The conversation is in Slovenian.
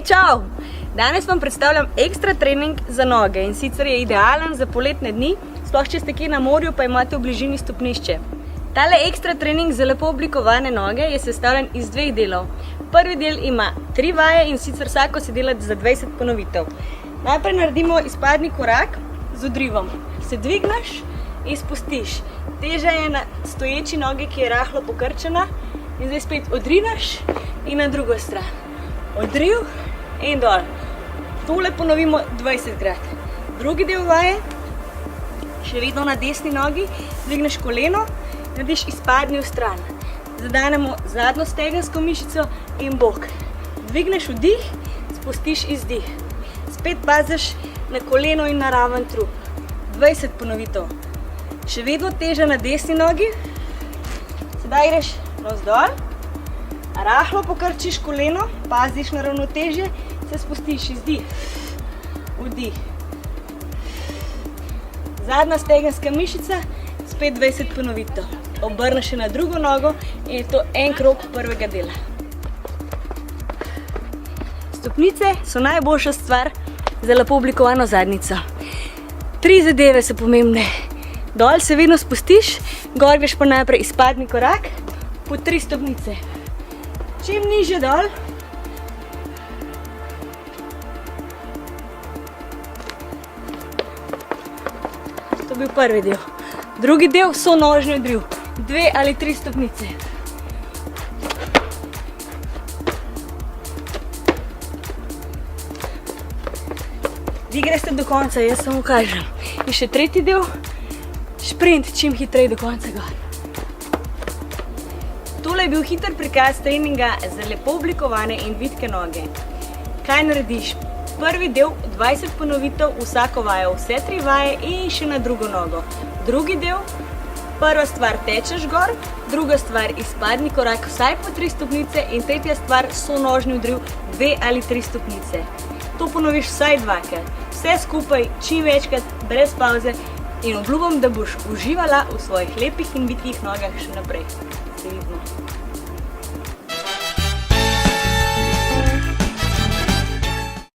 čau! Danes vam predstavljam ekstra trening za noge in sicer je idealen za poletne dni, sploh če ste kje na morju pa imate v bližini stopnišče. Tale ekstra trening za lepo oblikovane noge je sestavljen iz dveh delov. Prvi del ima 3 vaje in sicer vsako se dela za 20 ponovitev. Najprej naredimo izpadni korak z odrivom. Se dvigneš in spustiš. Teža je na stoječi nogi, ki je rahlo pokrčena. In zdaj spet odrineš in na drugo stran. Odriv in dol. Tole ponovimo 20krat. Drugi del vaje, še vedno na desni nogi, dvigneš koleno, narediš izpadni v stran. Zadanemo zadnjo stegensko mišico in bok. Dvigneš vdih, spustiš izdih. Spet paziš na koleno in na raven trup. 20 ponovitev. Še vedno teža na desni nogi. Sedaj greš navzdol, rahlo pokrčiš koleno, paziš na ravnotežje, se spustiš izdih, vdih. Zadnja stegenska mišica, spet 20 ponovitev. Obrneš še na drugo nogo in je to en krog prvega dela. Stopnice so najboljša stvar za lepo oblikovano zadnjico. 3 zadeve so pomembne. Dol se vedno spustiš, gor greš pa najprej izpadni korak, po 3 stopnice. Čim nižje dol, to je bil prvi del. Drugi del so nožni odriv, 2 ali 3 stopnice. Vi greste do konca, jaz samo kažem. In še tretji del, šprint čim hitreje do konca gor. Tole je bil hiter prikaz treninga za lepo oblikovane in vitke noge. Kaj narediš? Prvi del 20 ponovitev, vsako vajo, vse 3 vaje in še na drugo nogo. Drugi del, prva stvar tečeš gor, druga stvar izpadni korak, vsaj po 3 stopnice in tretja stvar sonožni odriv, 2 ali 3 stopnice. To ponoviš vsaj 2krat. Vse skupaj, čim večkrat, brez pauze in obljubam, da boš uživala v svojih lepih in vitkih nogah še naprej. Se vidimo.